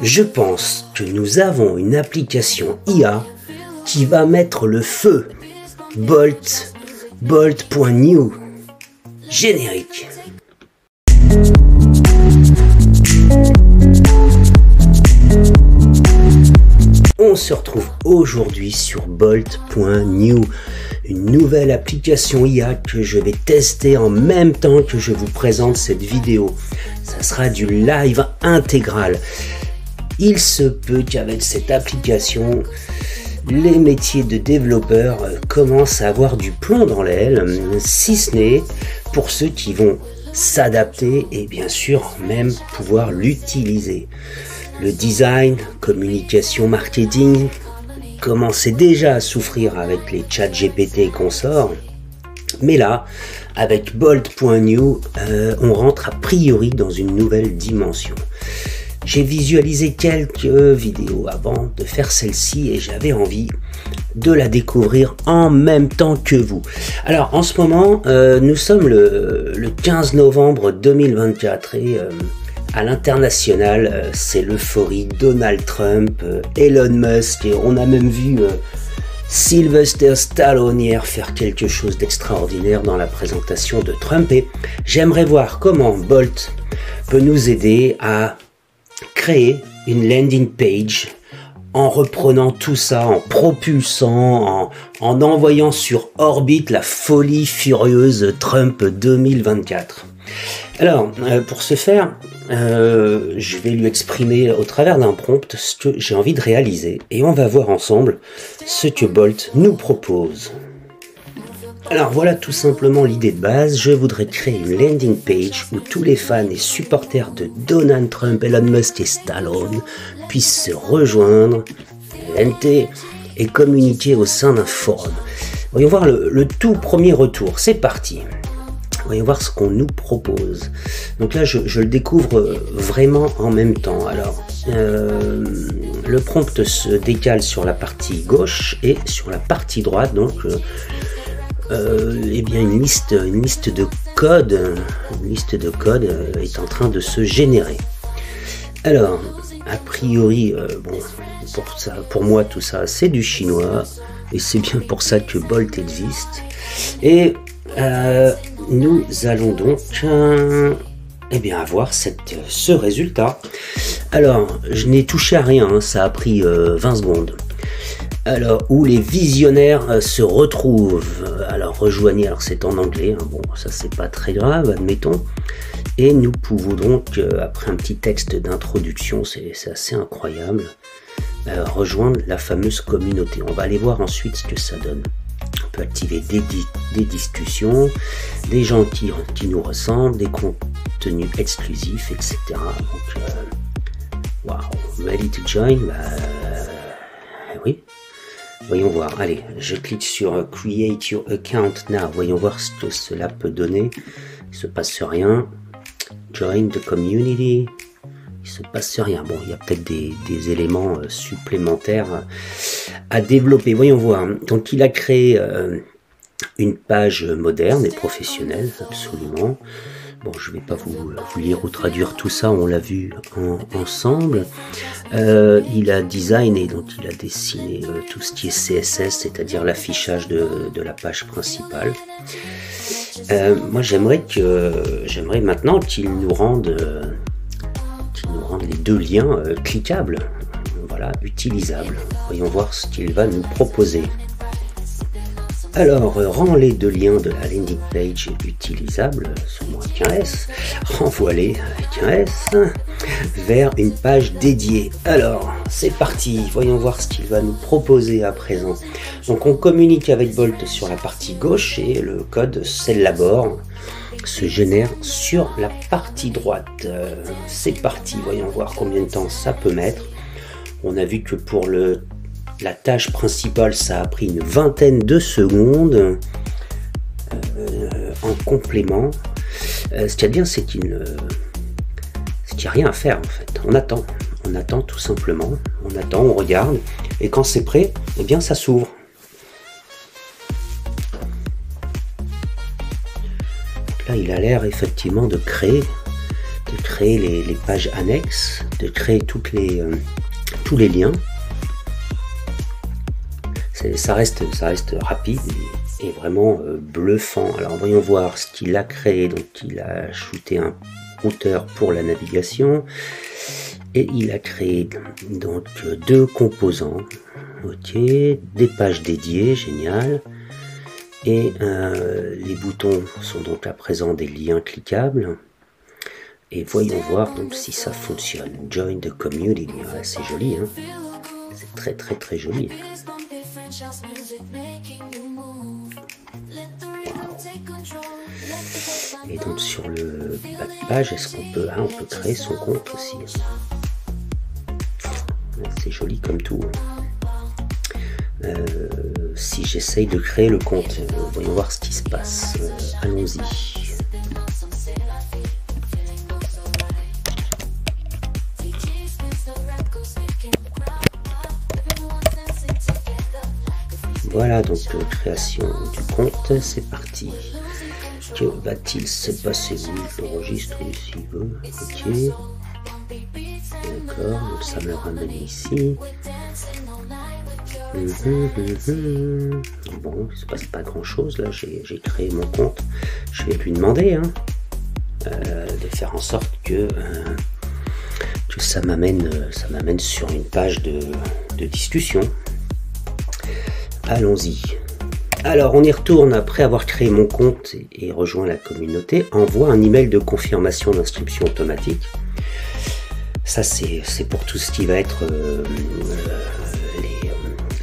Je pense que nous avons une application IA qui va mettre le feu. Bolt.new. Générique. On se retrouve aujourd'hui sur Bolt.new, une nouvelle application IA que je vais tester en même temps que je vous présente cette vidéo. Ça sera du live intégral. Il se peut qu'avec cette application, les métiers de développeurs commencent à avoir du plomb dans l'aile, si ce n'est pour ceux qui vont s'adapter et bien sûr même pouvoir l'utiliser. Le design, communication, marketing commençaient déjà à souffrir avec les chats GPT et consorts. Mais là, avec Bolt.new, on rentre a priori dans une nouvelle dimension. J'ai visualisé quelques vidéos avant de faire celle-ci et j'avais envie de la découvrir en même temps que vous. Alors en ce moment, nous sommes le 15 novembre 2024 et à l'international, c'est l'euphorie. Donald Trump, Elon Musk, et on a même vu Sylvester Stallone hier faire quelque chose d'extraordinaire dans la présentation de Trump. Et j'aimerais voir comment Bolt peut nous aider à créer une landing page en reprenant tout ça, en propulsant, en envoyant sur orbite la folie furieuse Trump 2024. Alors, pour ce faire, je vais lui exprimer au travers d'un prompt ce que j'ai envie de réaliser et on va voir ensemble ce que Bolt nous propose. Alors voilà tout simplement l'idée de base. Je voudrais créer une landing page où tous les fans et supporters de Donald Trump, Elon Musk et Stallone puissent se rejoindre, LNT, et communiquer au sein d'un forum. Voyons voir le tout premier retour. C'est parti. Voyons voir ce qu'on nous propose. Donc là, je le découvre vraiment en même temps. Alors, le prompt se décale sur la partie gauche et sur la partie droite. Donc, eh bien, une liste de code est en train de se générer. Alors, a priori, bon, pour moi, tout ça, c'est du chinois et c'est bien pour ça que Bolt existe. Et nous allons donc eh bien avoir ce résultat. Alors, je n'ai touché à rien, hein, ça a pris 20 secondes. Alors, où les visionnaires se retrouvent. Alors, rejoignez, alors c'est en anglais, hein, bon, ça c'est pas très grave, admettons. Et nous pouvons donc, après un petit texte d'introduction, c'est assez incroyable, rejoindre la fameuse communauté. On va aller voir ensuite ce que ça donne. On peut activer des discussions, des gens qui nous ressemblent, des contenus exclusifs, etc. Donc, wow, ready to join, oui. Voyons voir, allez, je clique sur Create your account now. Voyons voir ce que cela peut donner. Il se passe rien. Join the community. Il se passe rien. Bon, il y a peut-être des éléments supplémentaires à développer. Voyons voir. Donc, il a créé une page moderne et professionnelle, absolument. Bon, je ne vais pas vous lire ou traduire tout ça, on l'a vu ensemble. Il a designé, donc il a dessiné tout ce qui est CSS, c'est-à-dire l'affichage de la page principale. Moi, j'aimerais maintenant qu'il nous rende les deux liens cliquables, voilà, utilisables. Voyons voir ce qu'il va nous proposer. Alors, rends les deux liens de la landing page utilisables, sûrement avec un S, renvoie-les avec un S, vers une page dédiée. Alors, c'est parti, voyons voir ce qu'il va nous proposer à présent. Donc, on communique avec Bolt sur la partie gauche et le code s'élabore, se génère sur la partie droite. C'est parti, voyons voir combien de temps ça peut mettre. On a vu que pour la tâche principale, ça a pris une vingtaine de secondes. En complément, ce qu'il y a bien, c'est qu'il n'y a rien à faire en fait. On attend tout simplement. On attend, on regarde, et quand c'est prêt, eh bien ça s'ouvre. Là, il a l'air effectivement de créer de créer les pages annexes, de créer tous les liens. Ça reste rapide et vraiment bluffant. Alors voyons voir ce qu'il a créé. Donc il a ajouté un routeur pour la navigation et il a créé donc 2 composants. Ok, des pages dédiées, génial. Et les boutons sont donc à présent des liens cliquables. Et voyons voir donc si ça fonctionne. Join the community. Ouais, c'est joli, hein. C'est très joli. Wow. Et donc sur le bas de page, est-ce qu'on peut, on peut créer son compte aussi. C'est joli comme tout. Si j'essaye de créer le compte, voyons voir ce qui se passe. Allons-y. Voilà donc création du compte, c'est parti. Que va-t-il se passer? Je l'enregistre s'il veut. Ok. D'accord, donc ça me ramène ici. Bon, il se passe pas grand chose là, j'ai créé mon compte. Je vais lui demander de faire en sorte que ça m'amène sur une page de discussion. Allons-y. Alors on y retourne après avoir créé mon compte et rejoint la communauté. Envoie un email de confirmation d'inscription automatique. Ça c'est pour tout ce qui va être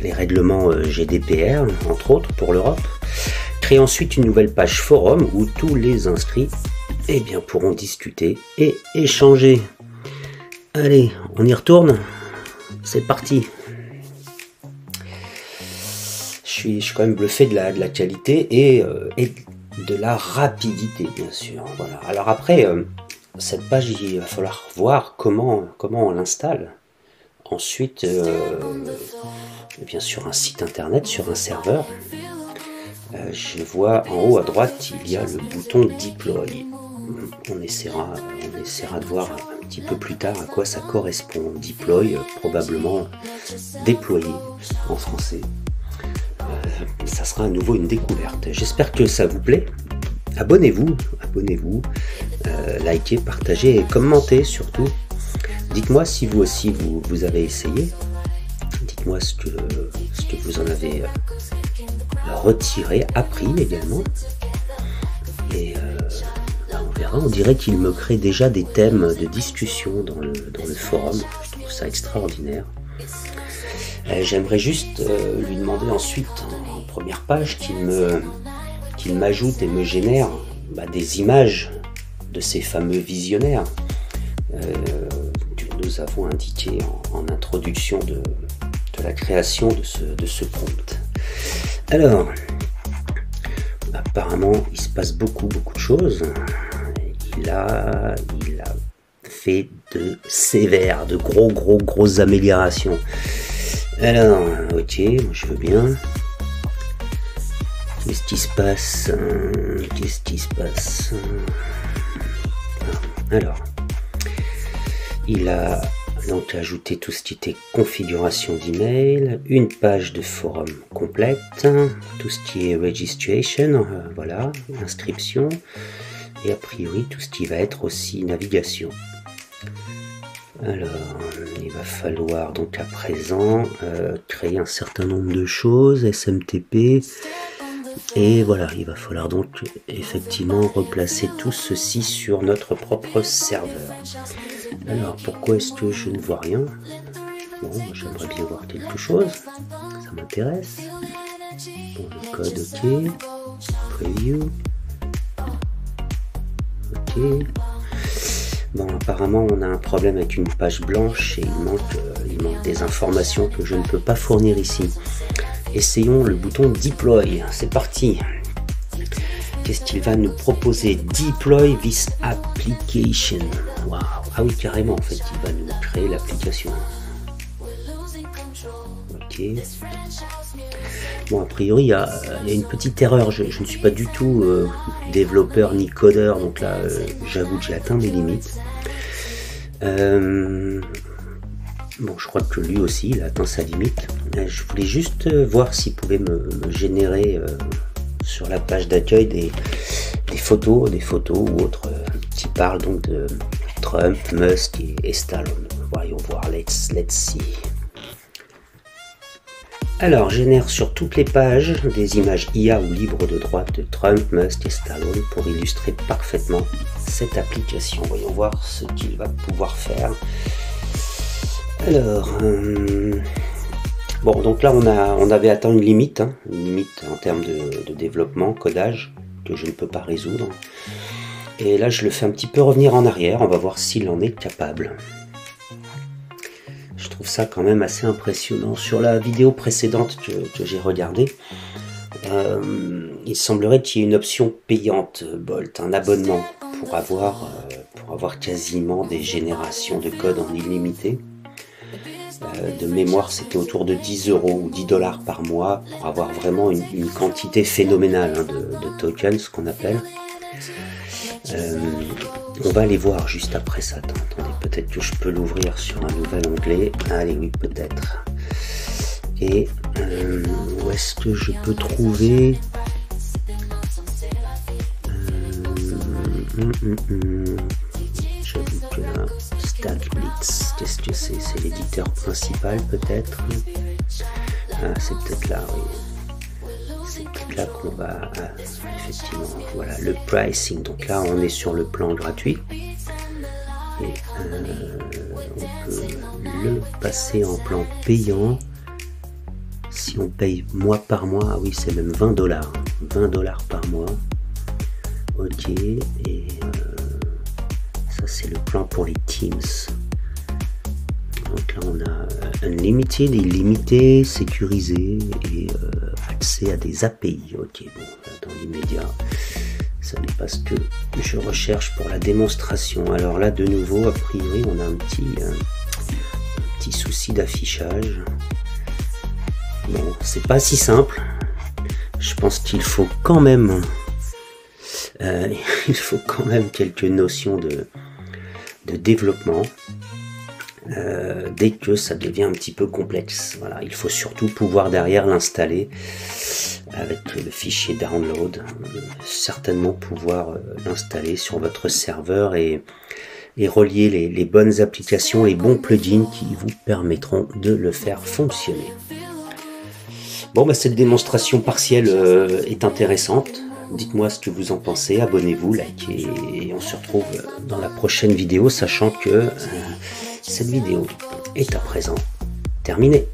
les règlements GDPR, entre autres pour l'Europe. Crée ensuite une nouvelle page forum où tous les inscrits pourront discuter et échanger. Allez, on y retourne. C'est parti. Je suis quand même bluffé de la qualité et de la rapidité, bien sûr. Voilà. Alors après, cette page, il va falloir voir comment on l'installe. Ensuite, bien sûr, un site internet sur un serveur. Je vois en haut à droite, il y a le bouton Deploy. On essaiera de voir un petit peu plus tard à quoi ça correspond. Deploy, probablement déployer en français. Ça sera à nouveau une découverte. J'espère que ça vous plaît. Abonnez-vous, likez, partagez et commentez surtout. Dites-moi si vous aussi vous avez essayé. Dites-moi ce que vous en avez retiré, appris également. Et on verra, on dirait qu'il me crée déjà des thèmes de discussion dans le forum. Je trouve ça extraordinaire. J'aimerais juste lui demander ensuite, en première page, qu'il m'ajoute et me génère des images de ces fameux visionnaires que nous avons indiqué en introduction de la création de ce prompt. Alors, apparemment, il se passe beaucoup de choses. Il a fait de sévères, de grosses améliorations. Alors, ok, moi je veux bien. Qu'est-ce qui se passe? Alors, il a donc ajouté tout ce qui était configuration d'email, une page de forum complète, tout ce qui est registration, voilà, inscription, et a priori tout ce qui va être aussi navigation. Alors, il va falloir donc à présent créer un certain nombre de choses, SMTP, et voilà, il va falloir donc effectivement replacer tout ceci sur notre propre serveur. Alors, pourquoi est-ce que je ne vois rien? Bon, j'aimerais bien voir quelque chose, ça m'intéresse. Bon, le code, ok, preview, ok. Bon, apparemment, on a un problème avec une page blanche et il manque des informations que je ne peux pas fournir ici. Essayons le bouton Deploy. C'est parti. Qu'est-ce qu'il va nous proposer? Deploy this application. Waouh. Ah oui, carrément, en fait, il va nous créer l'application. Ok. ok. Bon, a priori, il y a une petite erreur. Je ne suis pas du tout développeur ni codeur, donc là, j'avoue que j'ai atteint mes limites. Bon, je crois que lui aussi, il a atteint sa limite. Je voulais juste voir s'il pouvait me générer sur la page d'accueil des photos ou autres qui parlent donc de Trump, Musk et Stallone. Voyons voir, let's see. Alors, génère sur toutes les pages des images IA ou libres de droit de Trump, Musk et Stallone pour illustrer parfaitement cette application. Voyons voir ce qu'il va pouvoir faire. Alors, bon, donc là on avait atteint une limite en termes de développement, codage, que je ne peux pas résoudre. Et là je le fais un petit peu revenir en arrière, on va voir s'il en est capable. Je trouve ça quand même assez impressionnant. Sur la vidéo précédente que j'ai regardée, il semblerait qu'il y ait une option payante, Bolt, un abonnement, pour avoir quasiment des générations de code en illimité. De mémoire, c'était autour de 10 € ou 10 $ par mois pour avoir vraiment une quantité phénoménale de tokens, ce qu'on appelle. On va aller voir juste après ça. Attendez, peut-être que je peux l'ouvrir sur un nouvel onglet. Allez, oui, peut-être. Et où est-ce que je peux trouver j'avoue que là, StackBlitz, qu'est-ce que c'est? C'est l'éditeur principal peut-être. Ah, c'est peut-être là, oui. C'est peut-être là qu'on va... Ah, effectivement, voilà, le pricing. Donc là, on est sur le plan gratuit. Et on peut le passer en plan payant. Si on paye mois par mois, ah oui, c'est même 20 $. 20 $ par mois. Ok, et ça c'est le plan pour les Teams. Donc là on a Unlimited, illimité, sécurisé et accès à des API. Ok, bon, là, dans l'immédiat, ça n'est pas ce que je recherche pour la démonstration. Alors là, de nouveau, a priori, on a un petit souci d'affichage. Bon, c'est pas si simple. Je pense qu'il faut quand même... quelques notions de développement dès que ça devient un petit peu complexe. Voilà, il faut surtout pouvoir derrière l'installer avec le fichier download, certainement pouvoir l'installer sur votre serveur et relier les bonnes applications, les bons plugins qui vous permettront de le faire fonctionner. Bon, bah, cette démonstration partielle est intéressante. Dites-moi ce que vous en pensez, abonnez-vous, likez, et on se retrouve dans la prochaine vidéo, sachant que cette vidéo est à présent terminée.